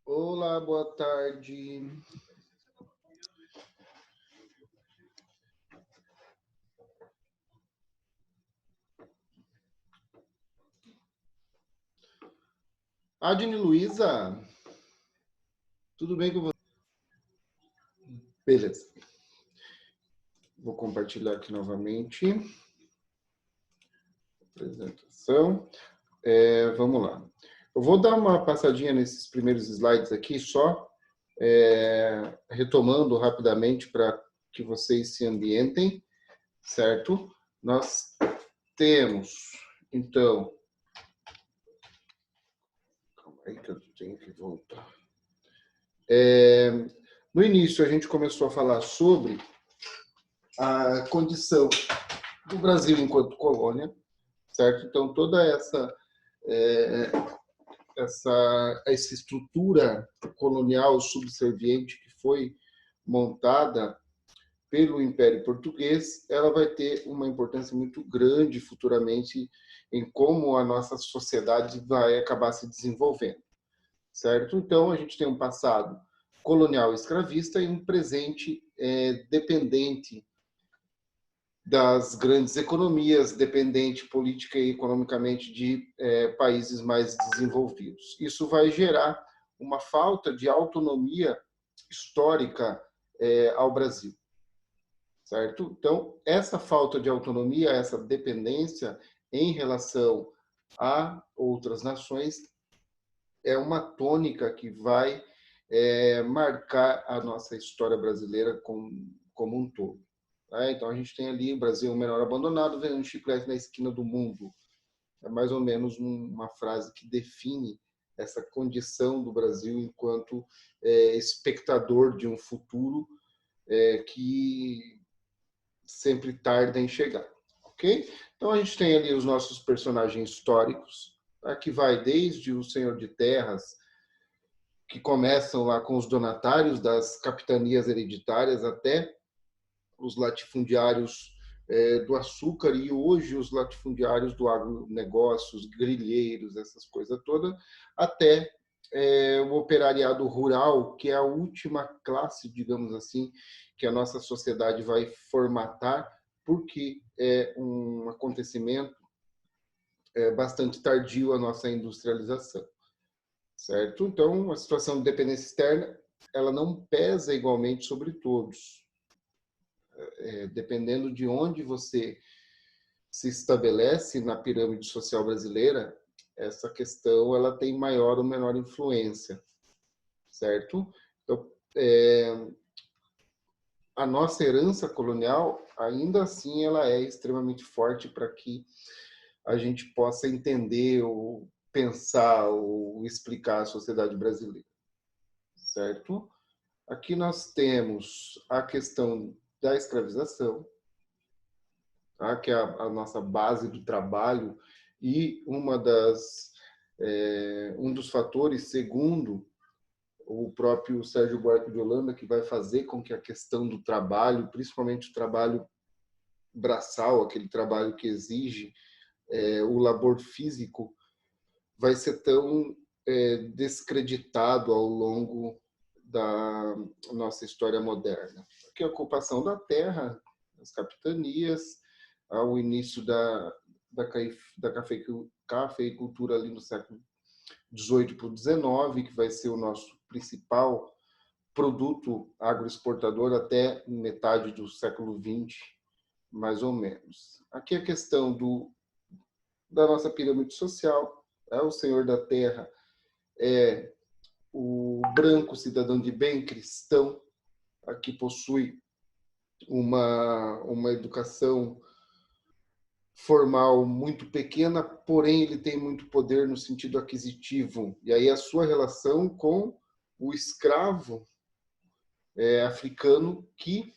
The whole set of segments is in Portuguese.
Olá, boa tarde. Adne Luiza, tudo bem com você? Beleza. Vou compartilhar aqui novamente. Apresentação. Vamos lá. Eu vou dar uma passadinha nesses primeiros slides aqui, só retomando rapidamente para que vocês se ambientem, certo? Nós temos, então... Calma aí que eu tenho que voltar. No início, a gente começou a falar sobre a condição do Brasil enquanto colônia, certo? Então, toda essa estrutura colonial subserviente que foi montada pelo Império Português, ela vai ter uma importância muito grande futuramente em como a nossa sociedade vai acabar se desenvolvendo, certo? Então, a gente tem um passado colonial escravista e um presente dependente das grandes economias, dependente política e economicamente de países mais desenvolvidos. Isso vai gerar uma falta de autonomia histórica ao Brasil, certo? Então, essa falta de autonomia, essa dependência em relação a outras nações é uma tônica que vai marcar a nossa história brasileira como um todo. Então, a gente tem ali o Brasil menor abandonado, vendo um chiclete na esquina do mundo. É mais ou menos uma frase que define essa condição do Brasil enquanto espectador de um futuro que sempre tarda em chegar. Ok? Então, a gente tem ali os nossos personagens históricos, que vai desde o Senhor de Terras, que começam lá com os donatários das capitanias hereditárias até os latifundiários do açúcar e hoje os latifundiários do agronegócio, os grileiros, essas coisas todas, até o operariado rural, que é a última classe, digamos assim, que a nossa sociedade vai formatar, porque é um acontecimento bastante tardio a nossa industrialização, certo? Então, a situação de dependência externa, ela não pesa igualmente sobre todos. Dependendo de onde você se estabelece na pirâmide social brasileira, essa questão ela tem maior ou menor influência, certo? Então, a nossa herança colonial, ainda assim, ela é extremamente forte para que a gente possa entender ou pensar ou explicar a sociedade brasileira, certo? Aqui nós temos a questão da escravização, tá? Que é a nossa base do trabalho e um dos fatores, segundo o próprio Sérgio Buarque de Holanda, que vai fazer com que a questão do trabalho, principalmente o trabalho braçal, aquele trabalho que exige o labor físico, vai ser tão descreditado ao longo da nossa história moderna. Porque a ocupação da terra, as capitanias, ao início da cafeicultura ali no século XVIII para o XIX, que vai ser o nosso principal produto agroexportador até metade do século XX, mais ou menos. Aqui a questão da nossa pirâmide social, o senhor da terra é o branco cidadão de bem cristão, que possui uma educação formal muito pequena, porém ele tem muito poder no sentido aquisitivo. E aí a sua relação com o escravo africano, que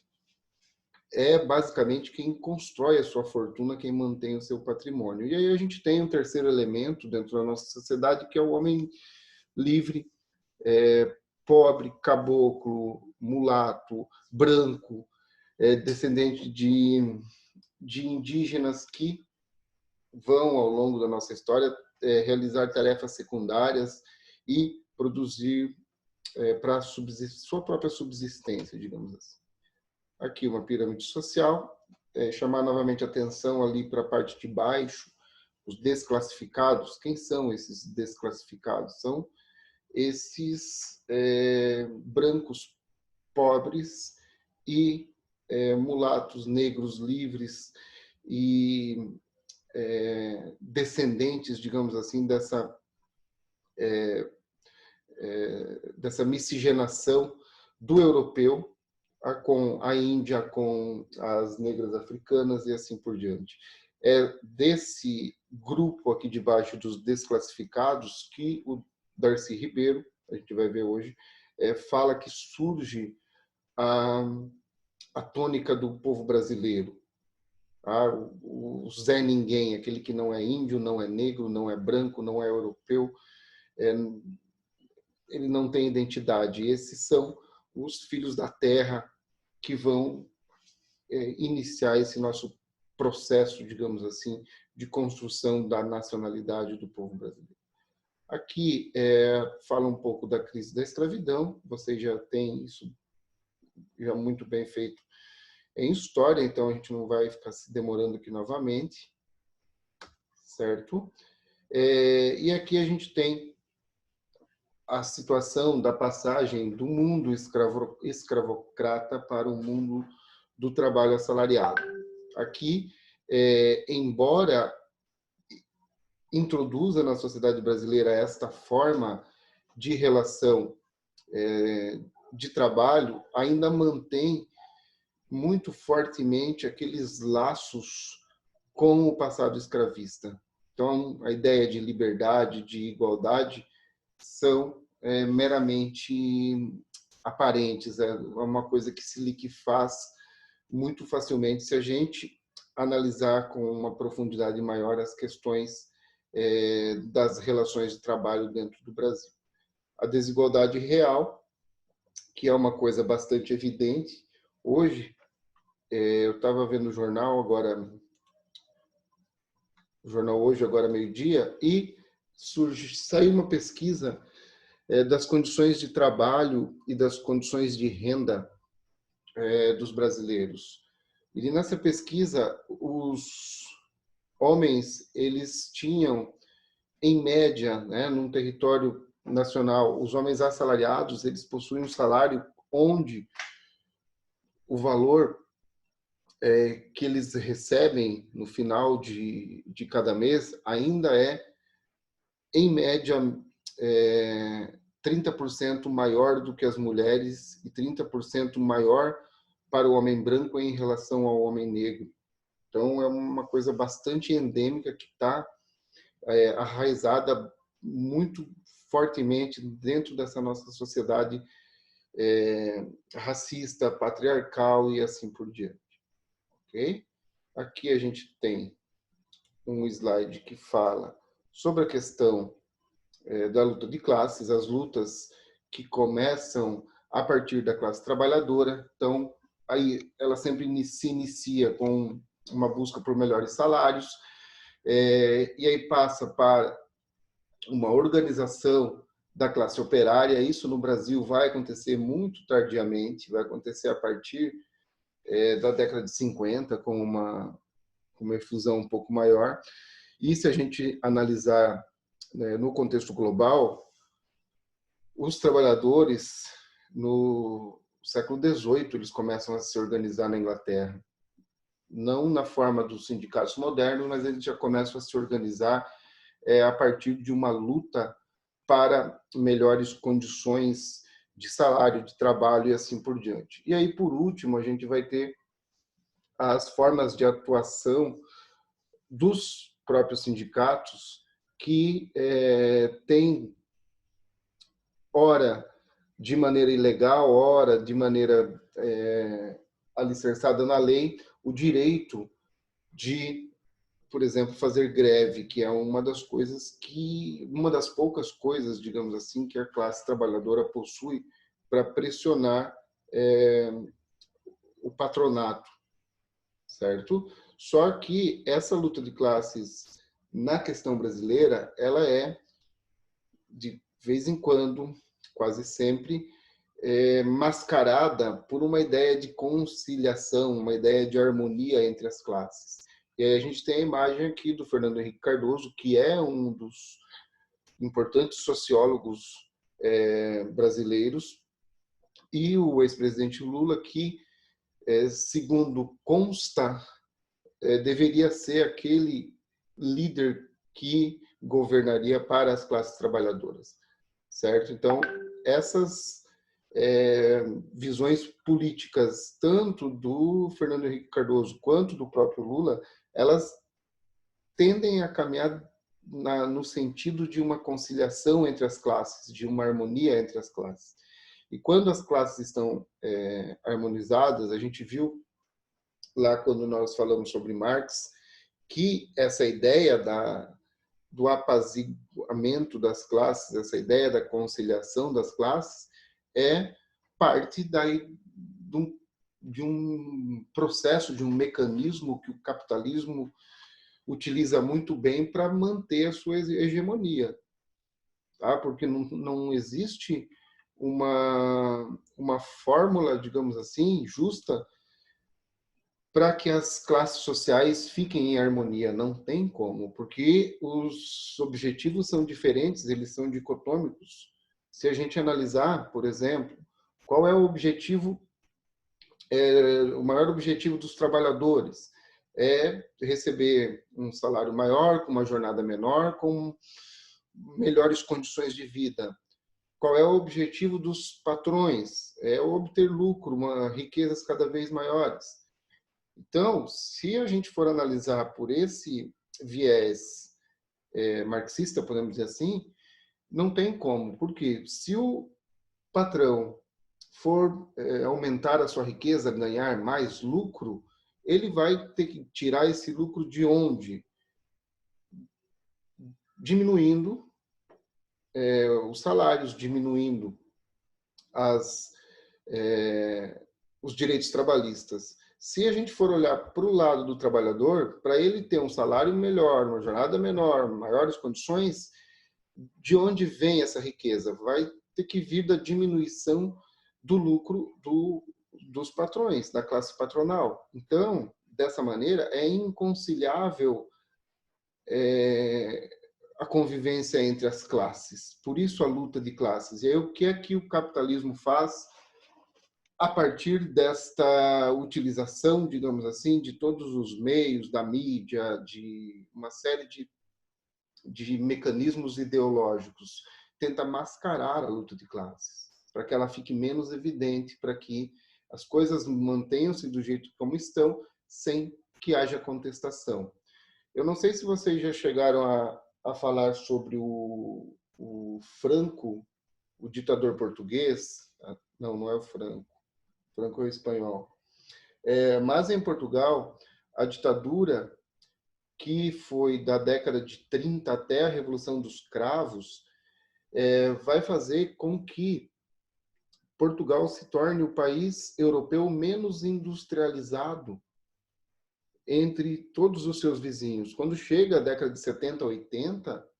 é basicamente quem constrói a sua fortuna, quem mantém o seu patrimônio. E aí a gente tem um terceiro elemento dentro da nossa sociedade, que é o homem livre, pobre, caboclo, mulato, branco, descendente de indígenas que vão, ao longo da nossa história, realizar tarefas secundárias e produzir para sua própria subsistência, digamos assim. Aqui uma pirâmide social, chamar novamente a atenção ali para a parte de baixo, os desclassificados. Quem são esses desclassificados? São esses brancos pobres e mulatos negros livres e descendentes, digamos assim, dessa miscigenação do europeu com a Índia, com as negras africanas e assim por diante. É desse grupo aqui de baixo dos desclassificados que o Darcy Ribeiro, a gente vai ver hoje, fala que surge a tônica do povo brasileiro. O Zé Ninguém, aquele que não é índio, não é negro, não é branco, não é europeu, ele não tem identidade. Esses são os filhos da terra que vão iniciar esse nosso processo, digamos assim, de construção da nacionalidade do povo brasileiro. Aqui fala um pouco da crise da escravidão, vocês já têm isso já muito bem feito em história, então a gente não vai ficar se demorando aqui novamente, certo? E aqui a gente tem a situação da passagem do mundo escravocrata para o mundo do trabalho assalariado. Aqui, embora introduza na sociedade brasileira esta forma de relação de trabalho, ainda mantém muito fortemente aqueles laços com o passado escravista. Então, a ideia de liberdade, de igualdade, são meramente aparentes, é uma coisa que se liquefaz muito facilmente se a gente analisar com uma profundidade maior as questões das relações de trabalho dentro do Brasil. A desigualdade real, que é uma coisa bastante evidente. Hoje, eu estava vendo o jornal hoje, agora meio-dia, e saiu uma pesquisa das condições de trabalho e das condições de renda dos brasileiros. E nessa pesquisa, os homens, eles tinham, em média, num território nacional, os homens assalariados, eles possuem um salário onde o valor que eles recebem no final de cada mês ainda é, em média, 30% maior do que as mulheres e 30% maior para o homem branco em relação ao homem negro. Então, é uma coisa bastante endêmica que está arraizada muito fortemente dentro dessa nossa sociedade racista, patriarcal e assim por diante. Okay? Aqui a gente tem um slide que fala sobre a questão da luta de classes, as lutas que começam a partir da classe trabalhadora. Então, aí ela sempre se inicia com uma busca por melhores salários, e aí passa para uma organização da classe operária. Isso no Brasil vai acontecer muito tardiamente, vai acontecer a partir da década de 50, com uma efusão um pouco maior. E se a gente analisar no contexto global, os trabalhadores, no século XVIII, eles começam a se organizar na Inglaterra. Não na forma dos sindicatos modernos, mas eles já começam a se organizar a partir de uma luta para melhores condições de salário, de trabalho e assim por diante. E aí, por último, a gente vai ter as formas de atuação dos próprios sindicatos, que têm, ora de maneira ilegal, ora de maneira alicerçada na lei, o direito de, por exemplo, fazer greve, que é uma das poucas coisas, digamos assim, que a classe trabalhadora possui para pressionar o patronato, certo? Só que essa luta de classes na questão brasileira, ela é de de vez em quando, quase sempre, mascarada por uma ideia de conciliação, uma ideia de harmonia entre as classes. E aí a gente tem a imagem aqui do Fernando Henrique Cardoso, que é um dos importantes sociólogos brasileiros, e o ex-presidente Lula, que, segundo consta, deveria ser aquele líder que governaria para as classes trabalhadoras, certo? Então, essas visões políticas, tanto do Fernando Henrique Cardoso quanto do próprio Lula, elas tendem a caminhar no sentido de uma conciliação entre as classes, de uma harmonia entre as classes. E quando as classes estão harmonizadas, a gente viu lá quando nós falamos sobre Marx, que essa ideia do apaziguamento das classes, essa ideia da conciliação das classes, é parte de um processo, de um mecanismo que o capitalismo utiliza muito bem para manter a sua hegemonia. Tá? Porque não existe uma fórmula, digamos assim, justa para que as classes sociais fiquem em harmonia. Não tem como, porque os objetivos são diferentes, eles são dicotômicos. Se a gente analisar, por exemplo, qual é o objetivo, o maior objetivo dos trabalhadores? É receber um salário maior, com uma jornada menor, com melhores condições de vida. Qual é o objetivo dos patrões? É obter lucro, riquezas cada vez maiores. Então, se a gente for analisar por esse viés marxista, podemos dizer assim, não tem como. Porque se o patrão for aumentar a sua riqueza, ganhar mais lucro, ele vai ter que tirar esse lucro de onde? Diminuindo os salários, diminuindo os direitos trabalhistas. Se a gente for olhar para o lado do trabalhador, para ele ter um salário melhor, uma jornada menor, maiores condições, de onde vem essa riqueza? Vai ter que vir da diminuição do lucro dos patrões, da classe patronal. Então, dessa maneira, é inconciliável a convivência entre as classes. Por isso a luta de classes. E aí o que é que o capitalismo faz a partir desta utilização, digamos assim, de todos os meios, da mídia, de uma série de mecanismos ideológicos? Tenta mascarar a luta de classes, para que ela fique menos evidente, para que as coisas mantenham-se do jeito como estão, sem que haja contestação. Eu não sei se vocês já chegaram a falar sobre o Franco, o ditador português. Não, não é o Franco. Franco é o espanhol. Mas em Portugal, a ditadura, que foi da década de 30 até a Revolução dos Cravos, vai fazer com que Portugal se torne o país europeu menos industrializado entre todos os seus vizinhos. Quando chega a década de 70, 80,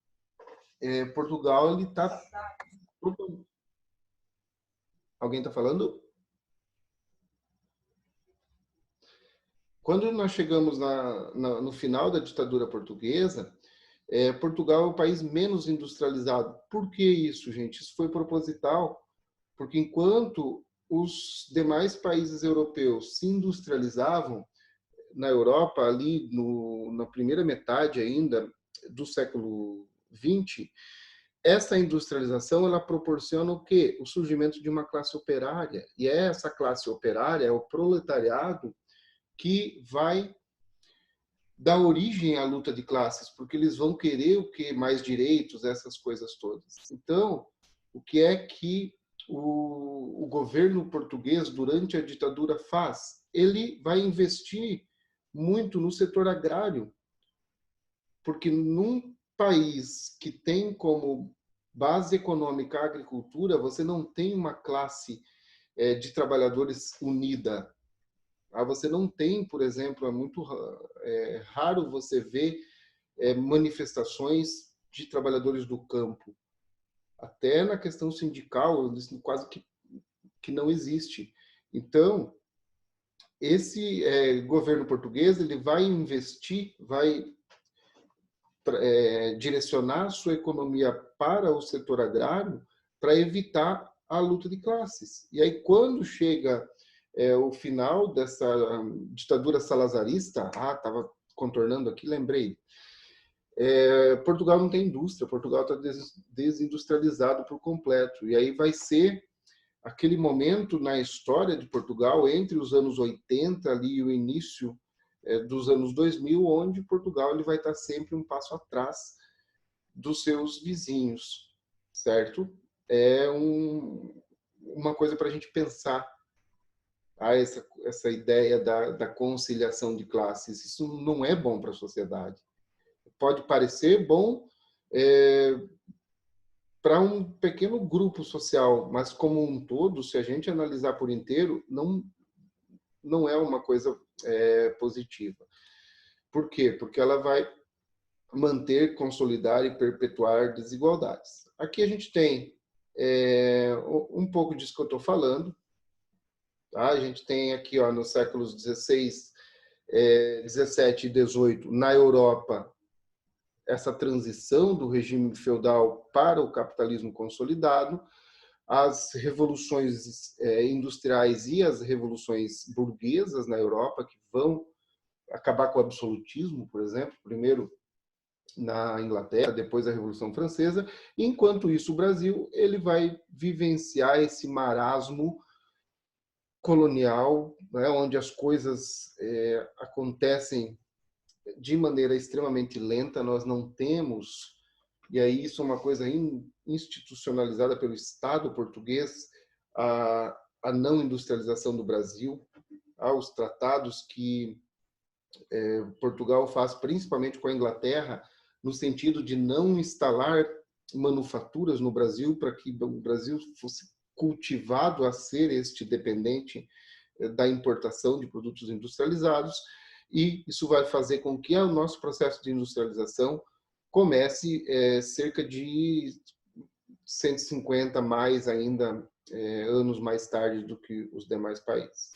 Portugal está... Alguém está falando? Quando nós chegamos no final da ditadura portuguesa, Portugal é o país menos industrializado. Por que isso, gente? Isso foi proposital, porque enquanto os demais países europeus se industrializavam, na Europa, ali na primeira metade ainda do século XX, essa industrialização ela proporciona o quê? O surgimento de uma classe operária. E essa classe operária é o proletariado que vai dar origem à luta de classes, porque eles vão querer o quê? Mais direitos, essas coisas todas. Então, o que é que o governo português, durante a ditadura, faz? Ele vai investir muito no setor agrário, porque num país que tem como base econômica a agricultura, você não tem uma classe de trabalhadores unida. Você não tem, por exemplo, é muito raro você ver manifestações de trabalhadores do campo. Até na questão sindical, isso quase que não existe. Então, esse governo português ele vai investir, vai direcionar sua economia para o setor agrário para evitar a luta de classes. E aí, quando chega o final dessa ditadura salazarista, estava contornando aqui, lembrei, Portugal não tem indústria, Portugal está desindustrializado por completo. E aí vai ser aquele momento na história de Portugal, entre os anos 80 ali, e o início dos anos 2000, onde Portugal ele vai estar sempre um passo atrás dos seus vizinhos, certo? É uma coisa para a gente pensar, essa ideia da conciliação de classes. Isso não é bom para a sociedade. Pode parecer bom para um pequeno grupo social, mas como um todo, se a gente analisar por inteiro, não é uma coisa positiva. Por quê? Porque ela vai manter, consolidar e perpetuar desigualdades. Aqui a gente tem um pouco disso que eu estou falando. Tá? A gente tem aqui, ó, nos séculos 16, 17 e 18, na Europa, essa transição do regime feudal para o capitalismo consolidado, as revoluções industriais e as revoluções burguesas na Europa, que vão acabar com o absolutismo, por exemplo, primeiro na Inglaterra, depois a Revolução Francesa. Enquanto isso, o Brasil ele vai vivenciar esse marasmo colonial, né, onde as coisas acontecem de maneira extremamente lenta, nós não temos, e aí isso é uma coisa institucionalizada pelo Estado português, a não industrialização do Brasil, os tratados que Portugal faz principalmente com a Inglaterra, no sentido de não instalar manufaturas no Brasil, para que o Brasil fosse cultivado a ser dependente da importação de produtos industrializados, e isso vai fazer com que o nosso processo de industrialização comece cerca de 150 mais ainda anos mais tarde do que os demais países.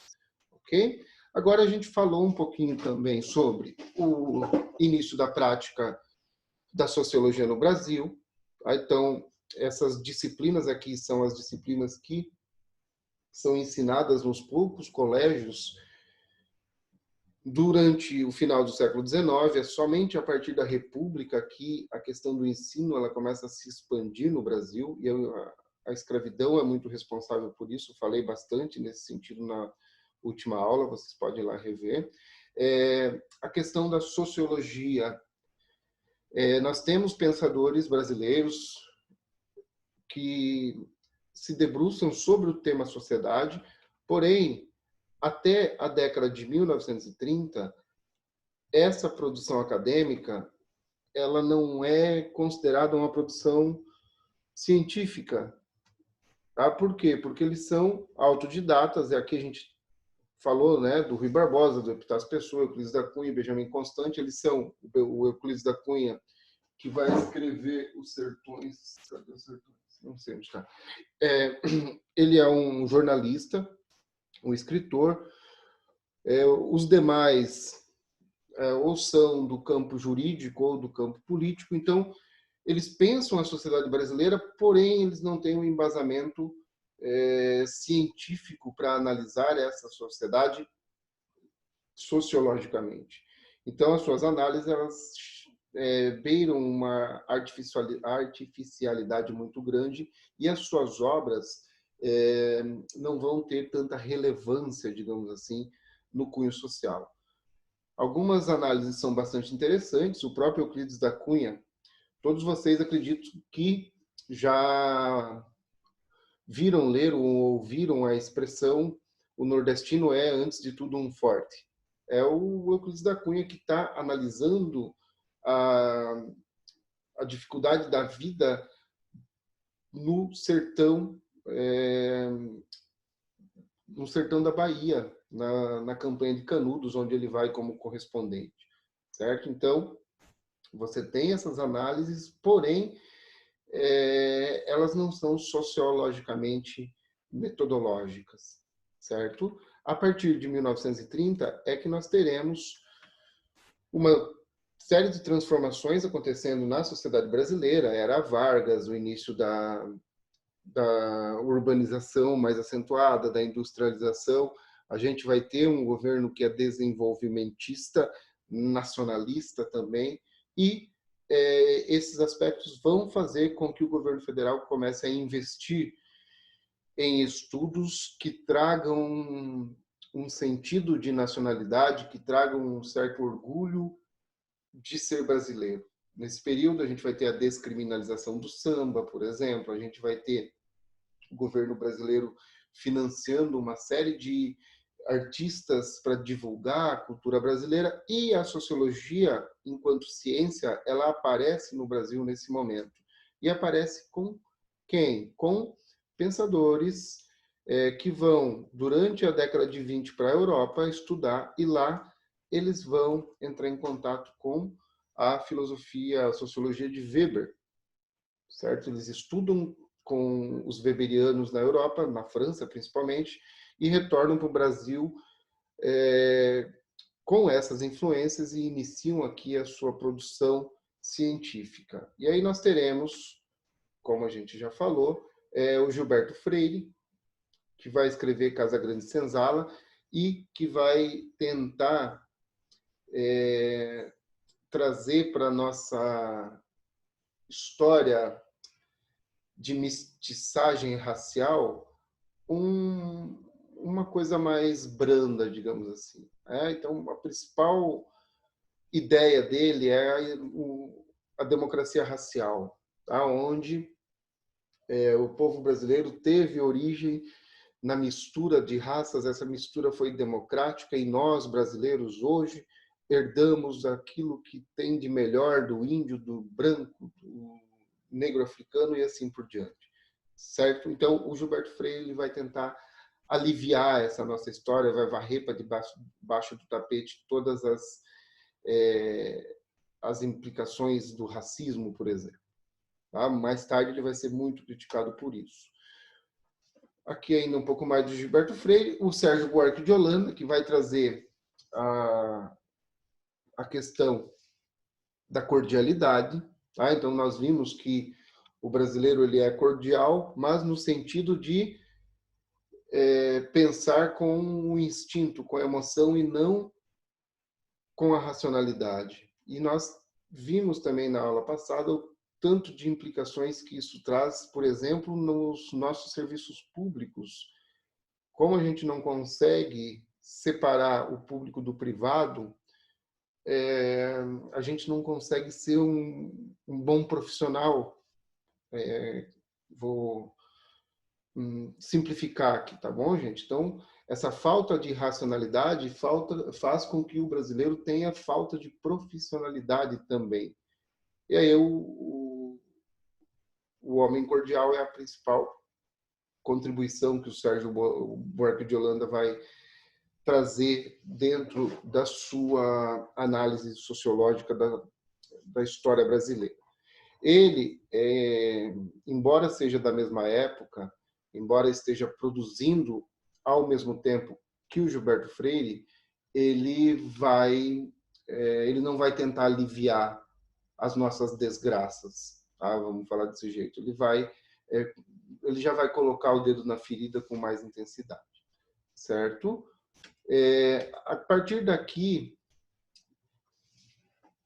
Ok? Agora a gente falou um pouquinho também sobre o início da prática da sociologia no Brasil. Então, essas disciplinas aqui são as disciplinas que são ensinadas nos poucos colégios durante o final do século XIX. É somente a partir da República que a questão do ensino ela começa a se expandir no Brasil, e a escravidão é muito responsável por isso. Falei bastante nesse sentido na última aula, vocês podem ir lá rever. A questão da sociologia. Nós temos pensadores brasileiros que se debruçam sobre o tema sociedade, porém, até a década de 1930, essa produção acadêmica ela não é considerada uma produção científica. Tá? Por quê? Porque eles são autodidatas, e aqui a gente falou, né, do Rui Barbosa, do Epitácio Pessoa, Euclides da Cunha, Benjamin Constant. Eles são o Euclides da Cunha, que vai escrever Os Sertões. Cadê os Sertões? Não sei onde está. Ele é um jornalista, um escritor. Os demais ou são do campo jurídico ou do campo político. Então, eles pensam a sociedade brasileira, porém, eles não têm um embasamento científico para analisar essa sociedade sociologicamente. Então, as suas análises elas beiram uma artificialidade muito grande, e as suas obras não vão ter tanta relevância, digamos assim, no cunho social. Algumas análises são bastante interessantes. O próprio Euclides da Cunha, todos vocês acredito que já viram, leram ou ouviram a expressão "o nordestino é, antes de tudo, um forte". É o Euclides da Cunha que está analisando a dificuldade da vida no sertão da Bahia, na campanha de Canudos, onde ele vai como correspondente, certo? Então, você tem essas análises, porém, elas não são sociologicamente metodológicas, certo? A partir de 1930 é que nós teremos uma série de transformações acontecendo na sociedade brasileira, era Vargas, o início da urbanização mais acentuada, da industrialização. A gente vai ter um governo que é desenvolvimentista, nacionalista também, e esses aspectos vão fazer com que o governo federal comece a investir em estudos que tragam um sentido de nacionalidade, que tragam um certo orgulho de ser brasileiro. Nesse período, a gente vai ter a descriminalização do samba, por exemplo, a gente vai ter o governo brasileiro financiando uma série de artistas para divulgar a cultura brasileira, e a sociologia, enquanto ciência, ela aparece no Brasil nesse momento. E aparece com quem? Com pensadores que vão, durante a década de 20, para a Europa estudar, e lá eles vão entrar em contato com a filosofia, a sociologia de Weber, certo? Eles estudam com os weberianos na Europa, na França principalmente, e retornam para o Brasil com essas influências e iniciam aqui a sua produção científica. E aí nós teremos, como a gente já falou, o Gilberto Freire, que vai escrever Casa Grande Senzala e que vai tentar trazer para a nossa história de mestiçagem racial uma coisa mais branda, digamos assim. Então, a principal ideia dele é a democracia racial, tá? Onde o povo brasileiro teve origem na mistura de raças, essa mistura foi democrática e nós, brasileiros, hoje, herdamos aquilo que tem de melhor do índio, do branco, do negro africano e assim por diante, certo? Então, o Gilberto Freire ele vai tentar aliviar essa nossa história, vai varrer para debaixo do tapete todas as implicações do racismo, por exemplo. Tá? Mais tarde ele vai ser muito criticado por isso. Aqui ainda um pouco mais do Gilberto Freire, o Sérgio Buarque de Holanda, que vai trazer a questão da cordialidade. Tá? Então, nós vimos que o brasileiro ele é cordial, mas no sentido de pensar com o instinto, com a emoção e não com a racionalidade. E nós vimos também na aula passada o tanto de implicações que isso traz, por exemplo, nos nossos serviços públicos. Como a gente não consegue separar o público do privado, a gente não consegue ser um bom profissional. Vou simplificar aqui, tá bom, gente? Então, essa falta de racionalidade faz com que o brasileiro tenha falta de profissionalidade também. E aí o homem cordial é a principal contribuição que o Sérgio Buarque de Holanda vai trazer dentro da sua análise sociológica da história brasileira. Ele, embora seja da mesma época, embora esteja produzindo ao mesmo tempo que o Gilberto Freire, ele não vai tentar aliviar as nossas desgraças, tá? Vamos falar desse jeito. Ele já vai colocar o dedo na ferida com mais intensidade, certo? A partir daqui,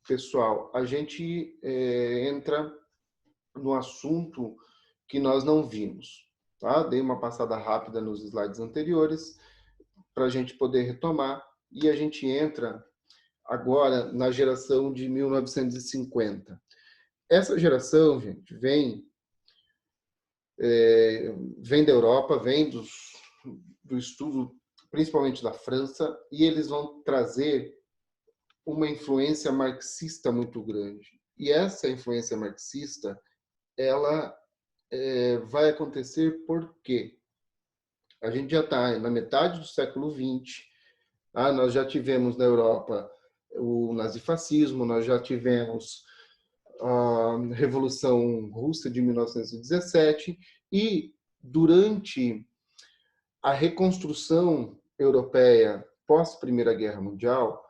pessoal, a gente entra no assunto que nós não vimos. Tá? Dei uma passada rápida nos slides anteriores para a gente poder retomar, e a gente entra agora na geração de 1950. Essa geração, gente, vem da Europa, vem do estudo principalmente da França, e eles vão trazer uma influência marxista muito grande. E essa influência marxista, ela vai acontecer porque a gente já está na metade do século XX, nós já tivemos na Europa o nazifascismo, nós já tivemos a Revolução Russa de 1917 e durante a reconstrução europeia pós Primeira Guerra Mundial,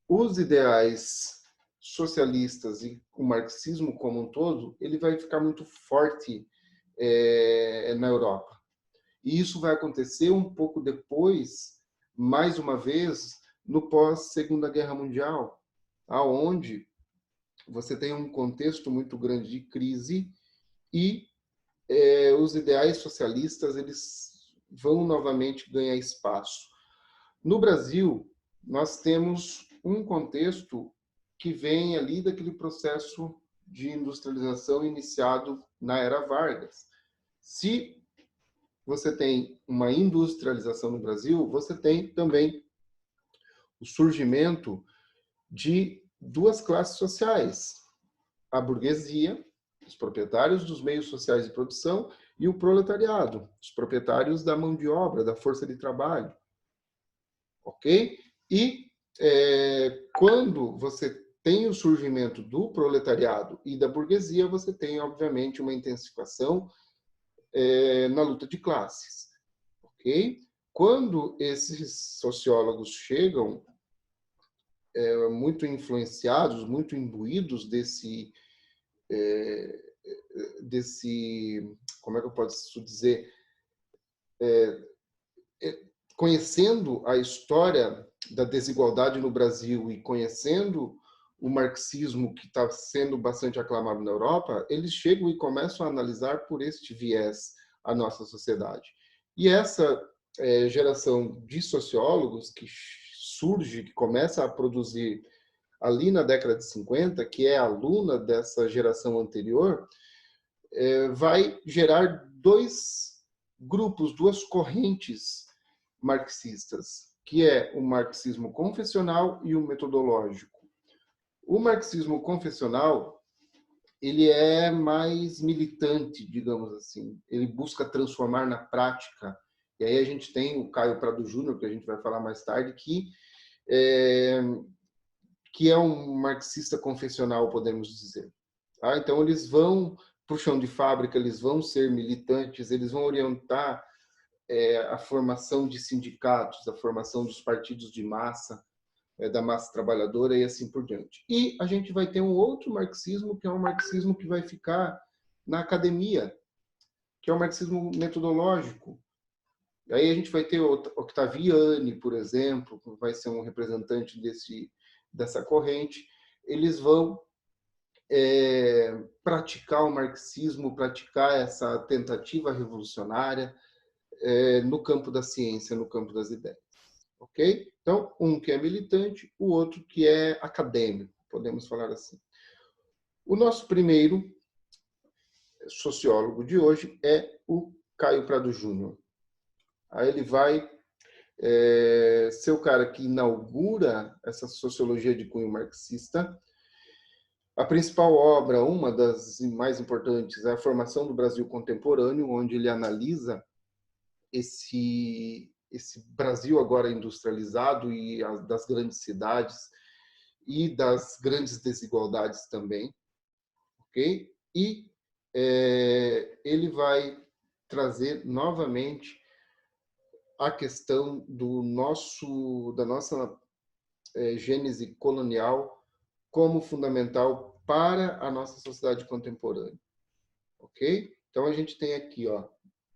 os ideais socialistas e o marxismo como um todo, ele vai ficar muito forte na Europa. E isso vai acontecer um pouco depois, mais uma vez, no pós-Segunda Guerra Mundial, aonde você tem um contexto muito grande de crise e os ideais socialistas eles vão novamente ganhar espaço. No Brasil, nós temos um contexto que vem ali daquele processo de industrialização iniciado na era Vargas. Se você tem uma industrialização no Brasil, você tem também o surgimento de duas classes sociais, a burguesia, os proprietários dos meios sociais de produção, e o proletariado, os proprietários da mão de obra, da força de trabalho. Ok? E quando você tem o surgimento do proletariado e da burguesia, você tem, obviamente, uma intensificação na luta de classes. Ok? Quando esses sociólogos chegam muito influenciados, muito imbuídos desse, como é que eu posso dizer, conhecendo a história da desigualdade no Brasil e conhecendo o marxismo que está sendo bastante aclamado na Europa, eles chegam e começam a analisar por este viés a nossa sociedade. E essa geração de sociólogos que surge, que começa a produzir ali na década de 50, que é aluna dessa geração anterior, vai gerar dois grupos, duas correntes marxistas, que é o marxismo confessional e o metodológico. O marxismo confessional, ele é mais militante, digamos assim. Ele busca transformar na prática. E aí a gente tem o Caio Prado Júnior, que a gente vai falar mais tarde, que é um marxista confessional, podemos dizer. Tá? Então, eles vão para o chão de fábrica, eles vão ser militantes, eles vão orientar a formação de sindicatos, a formação dos partidos de massa, da massa trabalhadora e assim por diante. E a gente vai ter um outro marxismo, que é um marxismo que vai ficar na academia, que é o marxismo metodológico. Aí a gente vai ter Octaviani, por exemplo, que vai ser um representante dessa corrente. Eles vão praticar o marxismo, praticar essa tentativa revolucionária no campo da ciência, no campo das ideias. Ok? Então, um que é militante, o outro que é acadêmico, podemos falar assim. O nosso primeiro sociólogo de hoje é o Caio Prado Júnior. Aí ele vai ser o cara que inaugura essa sociologia de cunho marxista. A principal obra, uma das mais importantes, é a Formação do Brasil Contemporâneo, onde ele analisa esse Brasil agora industrializado e das grandes cidades e das grandes desigualdades também, ok? E ele vai trazer novamente a questão da nossa gênese colonial como fundamental para a nossa sociedade contemporânea, ok? Então a gente tem aqui, ó,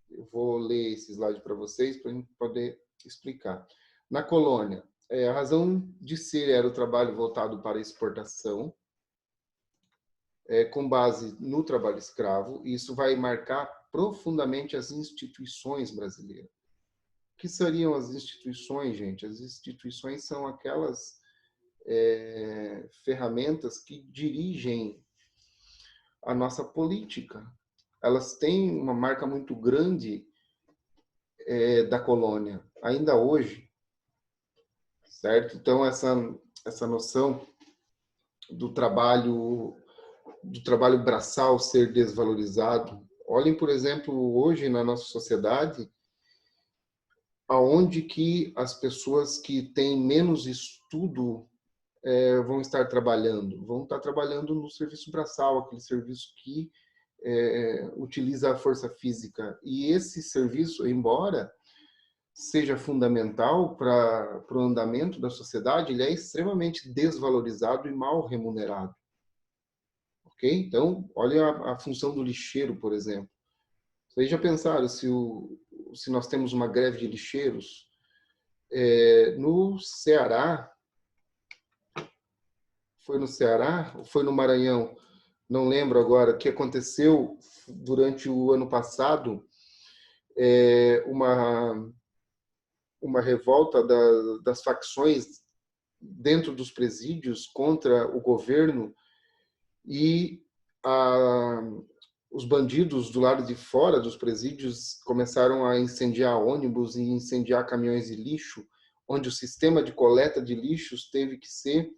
eu vou ler esse slide para vocês para a gente poder explicar. Na colônia, a razão de ser era o trabalho voltado para a exportação, com base no trabalho escravo, e isso vai marcar profundamente as instituições brasileiras. O que seriam as instituições, gente? As instituições são aquelas ferramentas que dirigem a nossa política. Elas têm uma marca muito grande da colônia, ainda hoje, certo? Então, essa noção do trabalho braçal ser desvalorizado. Olhem, por exemplo, hoje na nossa sociedade, aonde que as pessoas que têm menos estudo vão estar trabalhando? Vão estar trabalhando no serviço braçal, aquele serviço que utiliza a força física. E esse serviço, embora seja fundamental para o andamento da sociedade, ele é extremamente desvalorizado e mal remunerado. Ok? Então, olha a função do lixeiro, por exemplo. Vocês já pensaram se nós temos uma greve de lixeiros? No Ceará, foi no Ceará ou foi no Maranhão? Não lembro agora, que aconteceu durante o ano passado, uma revolta das facções dentro dos presídios contra o governo e os bandidos do lado de fora dos presídios começaram a incendiar ônibus e incendiar caminhões de lixo, onde o sistema de coleta de lixos teve que ser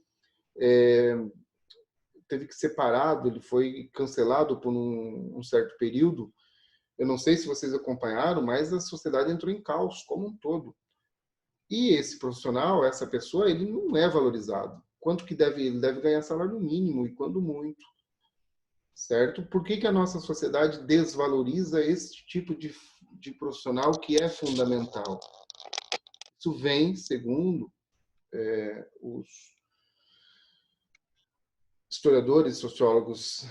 parado, ele foi cancelado por um certo período. Eu não sei se vocês acompanharam, mas a sociedade entrou em caos como um todo. E esse profissional, essa pessoa, ele não é valorizado. Quanto que ele deve ganhar salário mínimo e quando muito, certo? Por que a nossa sociedade desvaloriza esse tipo de profissional que é fundamental? Isso vem, segundo os historiadores, sociólogos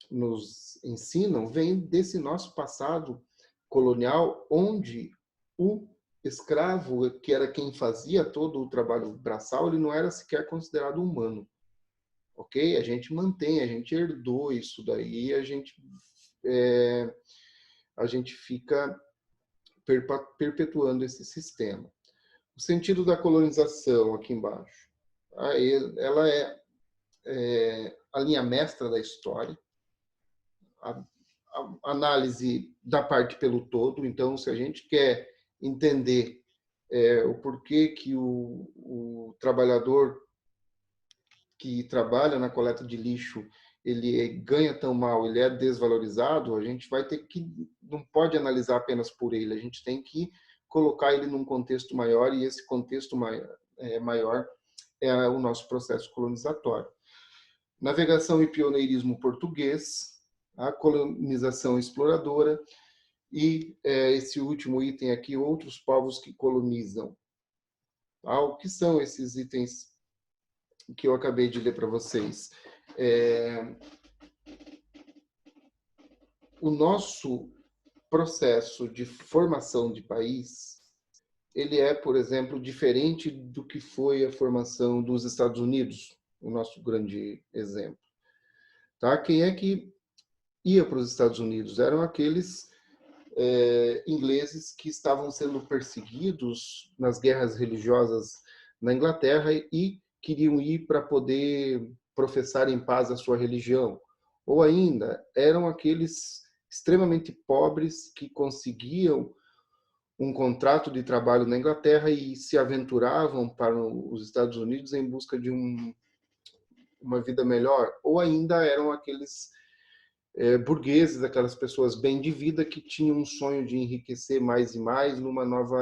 nos ensinam, vem desse nosso passado colonial, onde o escravo, que era quem fazia todo o trabalho braçal, ele não era sequer considerado humano. Ok? A gente mantém, a gente herdou isso daí, a gente fica perpetuando esse sistema. O sentido da colonização, aqui embaixo. Ela é a linha mestra da história, a análise da parte pelo todo. Então, se a gente quer entender o porquê que o trabalhador que trabalha na coleta de lixo ele ganha tão mal, ele é desvalorizado, a gente vai ter que, não pode analisar apenas por ele, a gente tem que colocar ele num contexto maior, e esse contexto maior é o nosso processo colonizatório. Navegação e pioneirismo português, a colonização exploradora, e esse último item aqui, outros povos que colonizam. O que são esses itens que eu acabei de ler para vocês? O nosso processo de formação de país, ele é, por exemplo, diferente do que foi a formação dos Estados Unidos, o nosso grande exemplo. Tá? Quem é que ia para os Estados Unidos? Eram aqueles ingleses que estavam sendo perseguidos nas guerras religiosas na Inglaterra e queriam ir para poder professar em paz a sua religião. Ou ainda, eram aqueles extremamente pobres que conseguiam um contrato de trabalho na Inglaterra e se aventuravam para os Estados Unidos em busca de uma vida melhor. Ou ainda eram aqueles burgueses, aquelas pessoas bem de vida que tinham um sonho de enriquecer mais e mais numa nova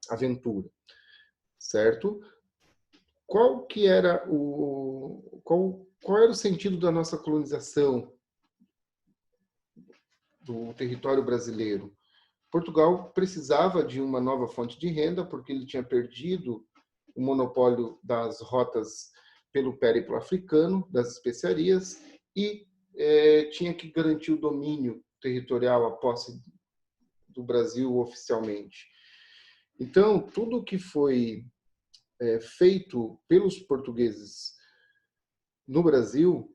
aventura, certo? Qual era o sentido da nossa colonização do território brasileiro? Portugal precisava de uma nova fonte de renda porque ele tinha perdido o monopólio das rotas pelo périplo africano, das especiarias, e tinha que garantir o domínio territorial, a posse do Brasil oficialmente. Então, tudo que foi feito pelos portugueses no Brasil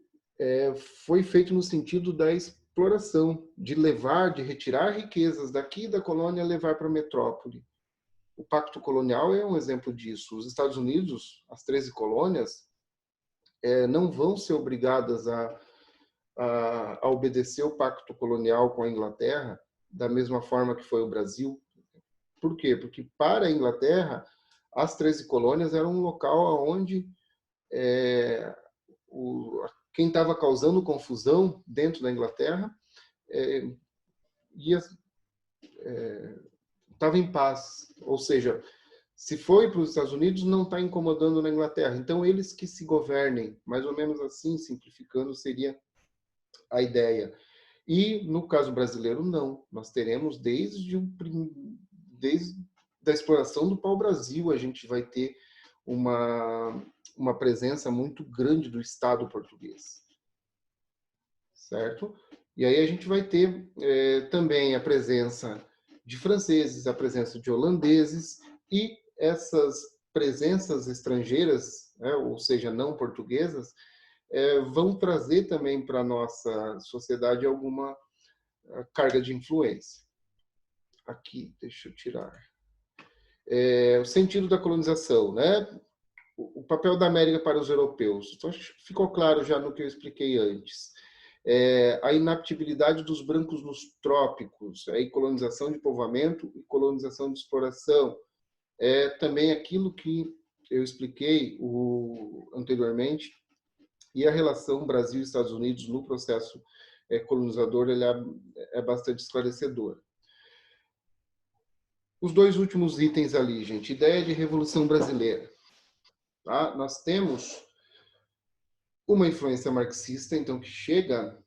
foi feito no sentido da exploração, de retirar riquezas daqui da colônia e levar para a metrópole. O Pacto Colonial é um exemplo disso. Os Estados Unidos, as 13 colônias, não vão ser obrigadas a obedecer o Pacto Colonial com a Inglaterra da mesma forma que foi o Brasil. Por quê? Porque para a Inglaterra, as 13 colônias eram um local onde quem estava causando confusão dentro da Inglaterra estava em paz. Ou seja, Se foi para os Estados Unidos, não está incomodando na Inglaterra. Então, eles que se governem, mais ou menos assim, simplificando, seria a ideia. E, no caso brasileiro, não. Nós teremos desde a exploração do pau-brasil, a gente vai ter uma presença muito grande do Estado português. Certo? E aí a gente vai ter também a presença de franceses, a presença de holandeses, e essas presenças estrangeiras, né, ou seja, não portuguesas, vão trazer também para a nossa sociedade alguma carga de influência. Aqui, deixa eu tirar. O sentido da colonização, né? O papel da América para os europeus. Então, ficou claro já no que eu expliquei antes. A inaptibilidade dos brancos nos trópicos, a colonização de povoamento e colonização de exploração. Também aquilo que eu expliquei anteriormente, e a relação Brasil e Estados Unidos no processo colonizador ele é bastante esclarecedora. Os dois últimos itens ali, gente. Ideia de Revolução Brasileira. Tá? Nós temos uma influência marxista, então, que chega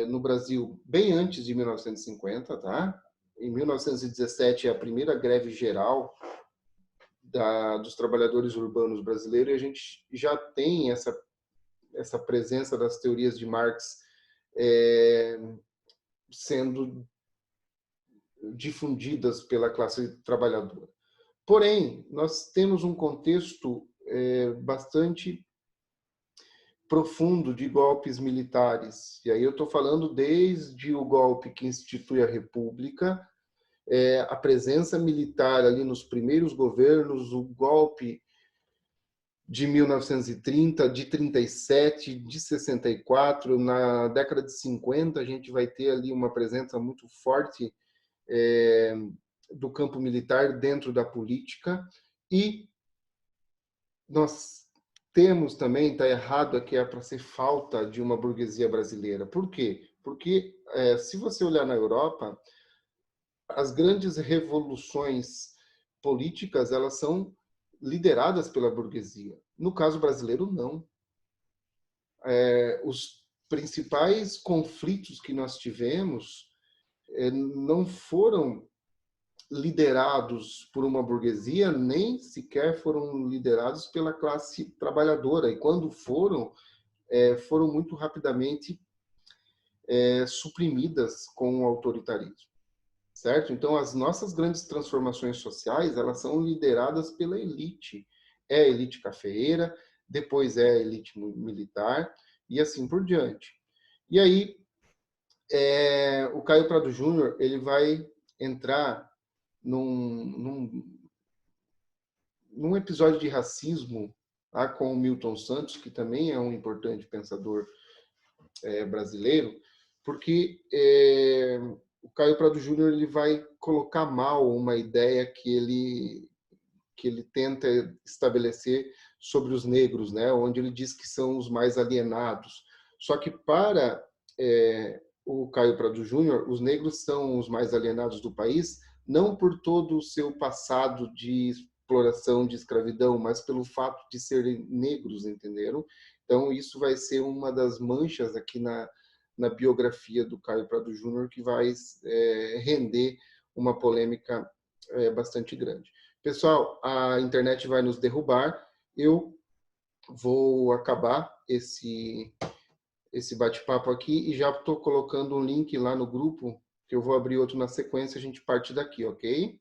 no Brasil bem antes de 1950, tá? Em 1917 é a primeira greve geral dos trabalhadores urbanos brasileiros, e a gente já tem essa presença das teorias de Marx sendo difundidas pela classe trabalhadora. Porém, nós temos um contexto bastante profundo de golpes militares. E aí eu estou falando desde o golpe que institui a República, a presença militar ali nos primeiros governos, o golpe de 1930, de 37, de 64, na década de 50 a gente vai ter ali uma presença muito forte do campo militar dentro da política, e nós temos também, está errado aqui, para ser falta de uma burguesia brasileira. Por quê? Porque se você olhar na Europa, as grandes revoluções políticas elas são lideradas pela burguesia. No caso brasileiro, não. Os principais conflitos que nós tivemos não foram liderados por uma burguesia, nem sequer foram liderados pela classe trabalhadora. E quando foram muito rapidamente suprimidas com o autoritarismo. Certo? Então, as nossas grandes transformações sociais, elas são lideradas pela elite. É a elite cafeeira, depois é a elite militar, e assim por diante. E aí, o Caio Prado Júnior, ele vai entrar num episódio de racismo com o Milton Santos, que também é um importante pensador brasileiro, porque o Caio Prado Júnior ele vai colocar mal uma ideia que ele tenta estabelecer sobre os negros, né? Onde ele diz que são os mais alienados. Só que para o Caio Prado Júnior, os negros são os mais alienados do país, não por todo o seu passado de exploração, de escravidão, mas pelo fato de serem negros, entenderam? Então, isso vai ser uma das manchas aqui na biografia do Caio Prado Júnior, que vai render uma polêmica bastante grande. Pessoal, a internet vai nos derrubar. Eu vou acabar esse bate-papo aqui e já estou colocando um link lá no grupo, que eu vou abrir outro na sequência, a gente parte daqui, ok?